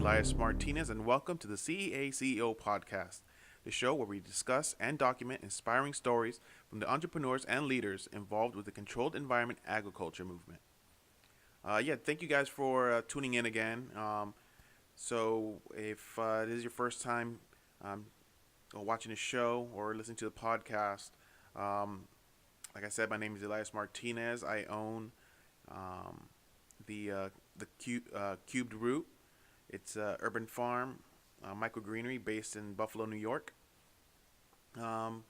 Elias Martinez, and welcome to the CEA CEO Podcast, the show where we discuss and document inspiring stories from the entrepreneurs and leaders involved with the controlled environment agriculture movement. Thank you guys for tuning in again. If this is your first time watching the show or listening to the podcast, um, like I said, my name is Elias Martinez. I own the Cubed Root. It's an urban farm, microgreenery based in Buffalo, New York. And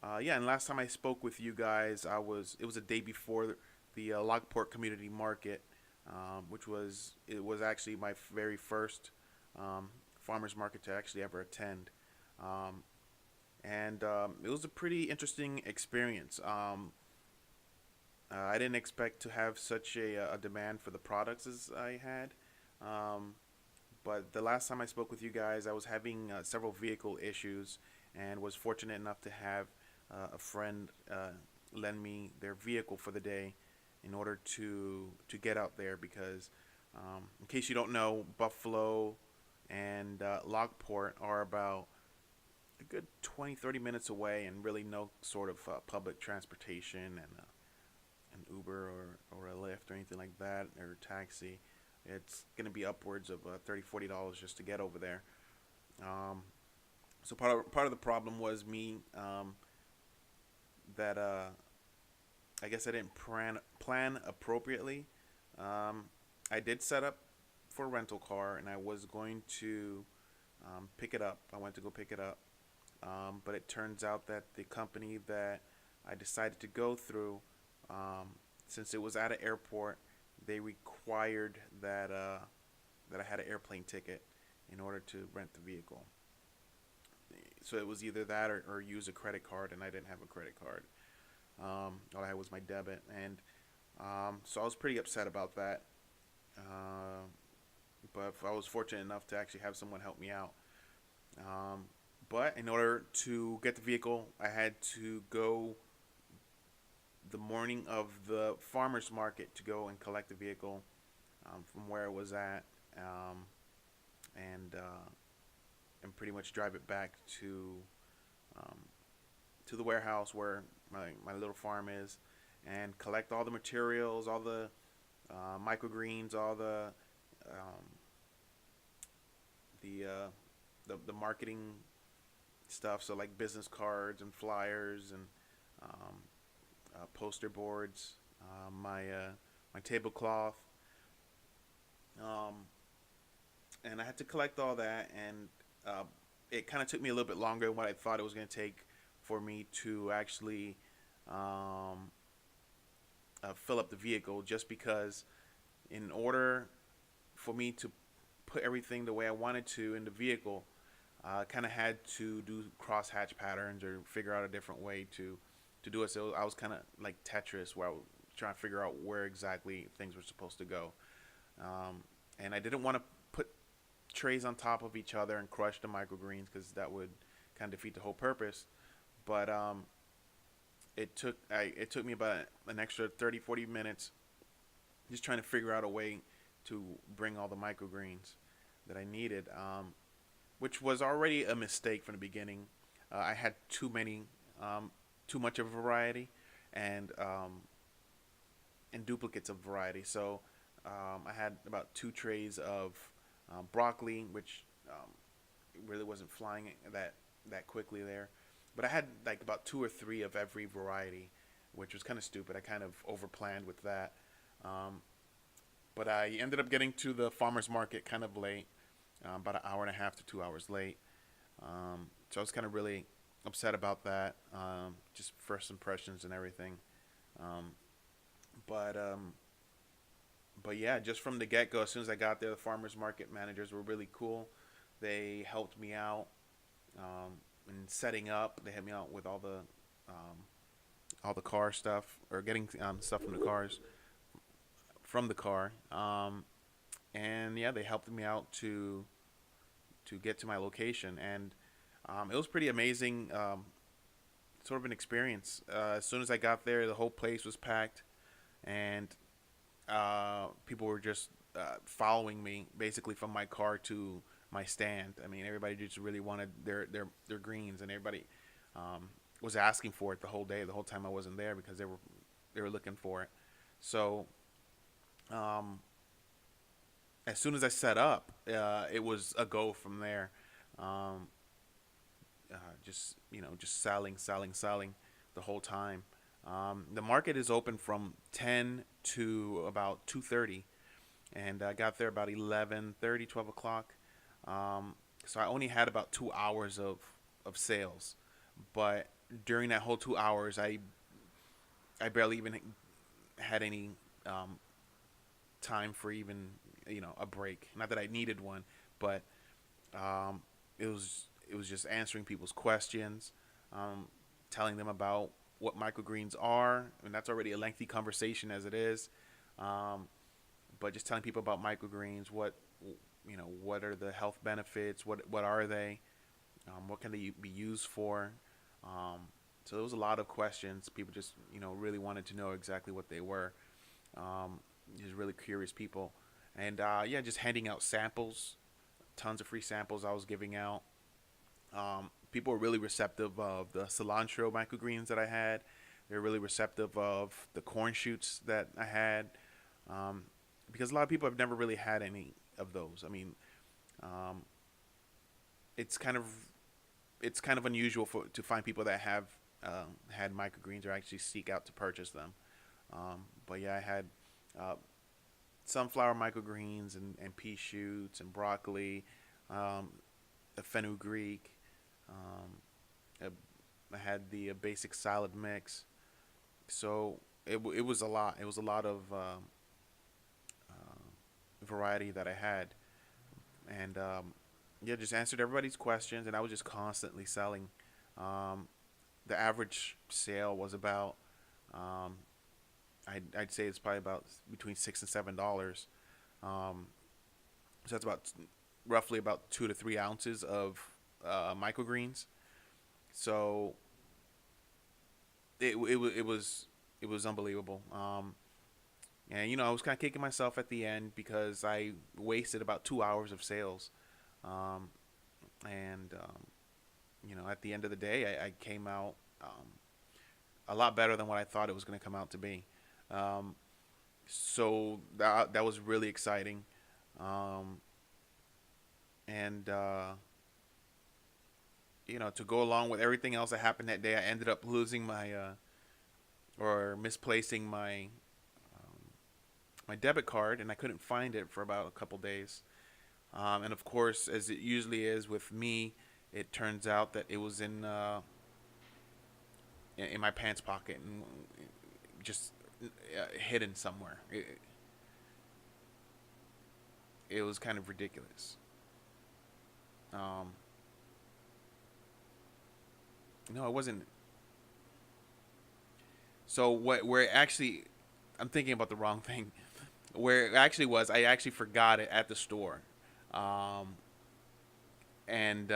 last time I spoke with you guys, it was a day before the Lockport Community Market, it was actually my very first farmers market to actually ever attend, and it was a pretty interesting experience. I didn't expect to have such a demand for the products as I had. But the last time I spoke with you guys, I was having several vehicle issues and was fortunate enough to have a friend lend me their vehicle for the day in order to get out there because, in case you don't know, Buffalo and Lockport are about a good 20-30 minutes away and really no sort of public transportation and an Uber or a Lyft or anything like that or a taxi. It's going to be upwards of $30-40 just to get over there. So part of the problem was me that I guess I didn't plan appropriately. I did set up for a rental car and I was going to pick it up. I went to go pick it up, but it turns out that the company that I decided to go through, since it was at an airport, they required that I had an airplane ticket in order to rent the vehicle. So it was either that or use a credit card, and I didn't have a credit card. All I had was my debit, and so I was pretty upset about that. But I was fortunate enough to actually have someone help me out. But in order to get the vehicle, I had to go the morning of the farmer's market to go and collect the vehicle from where it was at, and pretty much drive it back to the warehouse where my little farm is, and collect all the materials, all the microgreens, all the marketing stuff, so like business cards and flyers and poster boards, my tablecloth, and I had to collect all that, and it kind of took me a little bit longer than what I thought it was going to take for me to actually fill up the vehicle, just because in order for me to put everything the way I wanted to in the vehicle, I kind of had to do cross-hatch patterns or figure out a different way to do it. So I was kind of like Tetris, where I was trying to figure out where exactly things were supposed to go. And I didn't want to put trays on top of each other and crush the microgreens because that would kind of defeat the whole purpose. But it took me about an extra 30-40 minutes just trying to figure out a way to bring all the microgreens that I needed, which was already a mistake from the beginning. I had too much of a variety and duplicates of variety. So I had about 2 trays of broccoli, which really wasn't flying that quickly there. But I had like about 2 or 3 of every variety, which was kind of stupid. I kind of overplanned with that. But I ended up getting to the farmer's market kind of late, about an hour and a half to 2 hours late. So I was kind of really upset about that, just first impressions and everything. But yeah, just from the get-go, as soon as I got there, the farmers market managers were really cool. They helped me out in setting up. They helped me out with all the car stuff, or getting stuff from the car. And yeah, they helped me out to get to my location, and it was pretty amazing, sort of an experience. As soon as I got there, the whole place was packed, and people were just following me basically from my car to my stand. I mean, everybody just really wanted their greens, and everybody was asking for it the whole day, the whole time I wasn't there, because they were looking for it. So um, as soon as I set up, it was a go from there. Um, just selling the whole time. The market is open from 10 to about 2:30, and I got there about 11:30, 12 o'clock. So I only had about 2 hours of sales, but during that whole 2 hours, I barely even had any time for even a break. Not that I needed one, but um, it was just answering people's questions, um, telling them about what microgreens are, and that's already a lengthy conversation as it is. Um, but just telling people about microgreens, what are the health benefits, what are they, what can they be used for. So there was a lot of questions. People just really wanted to know exactly what they were. Just really curious people, and yeah, just handing out samples, tons of free samples I was giving out. People were really receptive of the cilantro microgreens that I had. They were really receptive of the corn shoots that I had, um, because a lot of people have never really had any of those. I mean, um, it's kind of it's kind of unusual to find people that have had microgreens or actually seek out to purchase them. But yeah, I had uh, sunflower microgreens and pea shoots and broccoli, um, a fenugreek. Um, I had the basic salad mix. So it was a lot. It was a lot of variety that I had, and yeah, just answered everybody's questions, and I was just constantly selling. Um, the average sale was about, um, I'd say it's probably about between $6 and $7. Um, so that's about roughly about 2 to 3 ounces of microgreens. So it was unbelievable. And I was kind of kicking myself at the end because I wasted about 2 hours of sales. Um, and at the end of the day, I came out a lot better than what I thought it was going to come out to be. Um, so that was really exciting. Um, and to go along with everything else that happened that day, I ended up losing my or misplacing my debit card, and I couldn't find it for about a couple days. And of course, as it usually is with me, it turns out that it was in my pants pocket and just hidden somewhere. It was kind of ridiculous. Um, no, it wasn't. So where it actually, I'm thinking about the wrong thing. Where it actually was, I actually forgot it at the store, um, and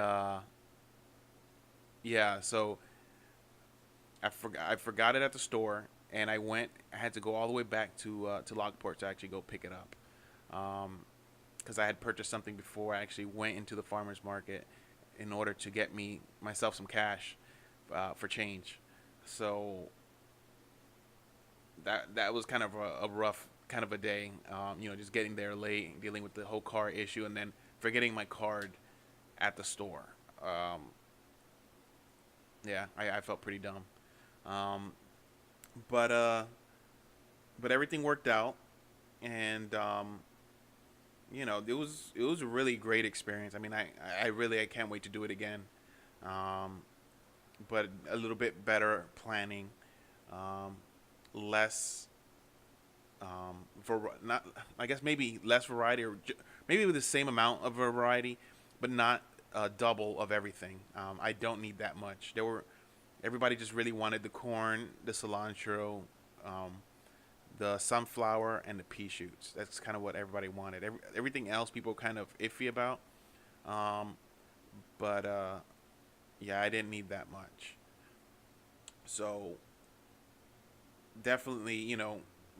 yeah, so I forgot it at the store, and I had to go all the way back to Lockport to actually go pick it up, because I had purchased something before I actually went into the farmers market in order to get myself some cash for change. So that was kind of a rough kind of a day. Just getting there late, dealing with the whole car issue, and then forgetting my card at the store. Um, yeah, I felt pretty dumb. Um, but but everything worked out, and it was a really great experience. I mean, I can't wait to do it again. Um, but a little bit better planning, um, less not, I guess maybe less variety, or maybe with the same amount of variety, but not double of everything. I don't need that much. Everybody just really wanted the corn, the cilantro, um, the sunflower, and the pea shoots. That's kind of what everybody wanted. Everything else people kind of iffy about. Um, but yeah, I didn't need that much. So definitely,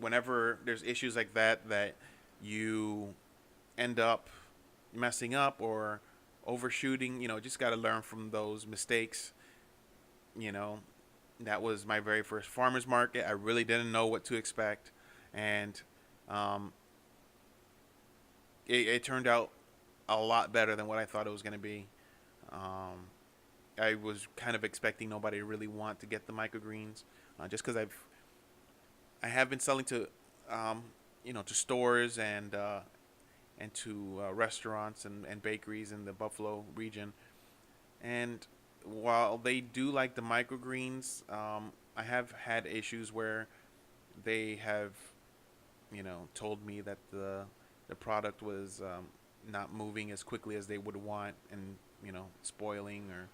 whenever there's issues like that you end up messing up or overshooting. Just got to learn from those mistakes. You know, that was my very first farmers market. I really didn't know what to expect, and um, it turned out a lot better than what I thought it was going to be. Um, I was kind of expecting nobody to really want to get the microgreens, just because I have been selling to to stores and to restaurants and bakeries in the Buffalo region. And while they do like the microgreens, I have had issues where they have told me that the product was not moving as quickly as they would want, and spoiling, or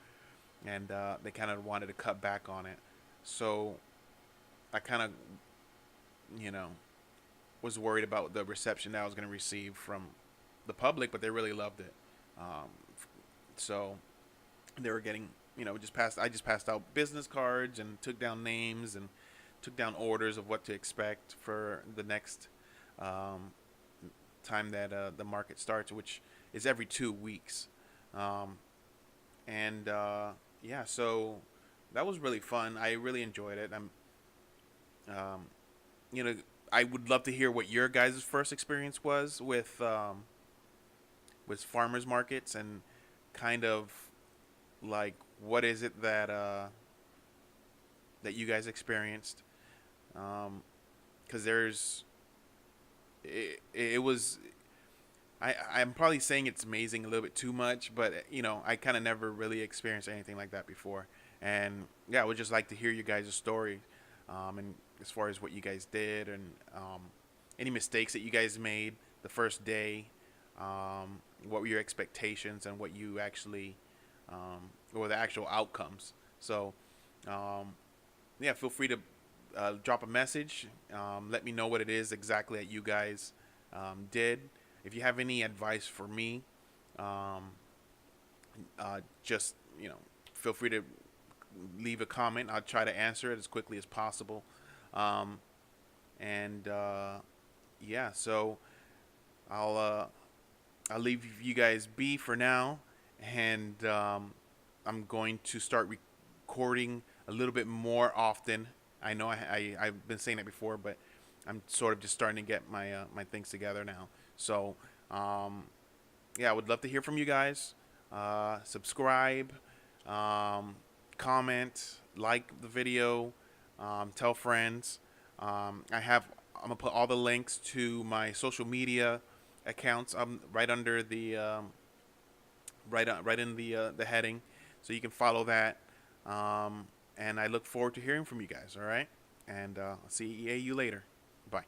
and they kind of wanted to cut back on it. So I kind of you know was worried about the reception that I was going to receive from the public, but they really loved it. Um, so they were getting, just passed. I just passed out business cards and took down names and took down orders of what to expect for the next um, time that the market starts, which is every 2 weeks. Um, and yeah, so that was really fun. I really enjoyed it. Um, you know, I would love to hear what your guys' first experience was with farmers markets, and kind of like what is it that you guys experienced. Because there's it was I'm probably saying it's amazing a little bit too much, but I kind of never really experienced anything like that before. And yeah, I would just like to hear you guys' story, and as far as what you guys did, and any mistakes that you guys made the first day. What were your expectations, and what you actually, or the actual outcomes. So yeah, feel free to drop a message. Let me know what it is exactly that you guys did. If you have any advice for me, um, just feel free to leave a comment. I'll try to answer it as quickly as possible. Um, and yeah, so I'll uh, I'll leave you guys be for now, and I'm going to start recording a little bit more often. I know I've been saying it before, but I'm sort of just starting to get my things together now. So yeah, I would love to hear from you guys. Subscribe, um, comment, like the video, tell friends. I'm gonna put all the links to my social media accounts right under the right in the heading, so you can follow that. And I look forward to hearing from you guys. All right, and I'll see you later. Bye.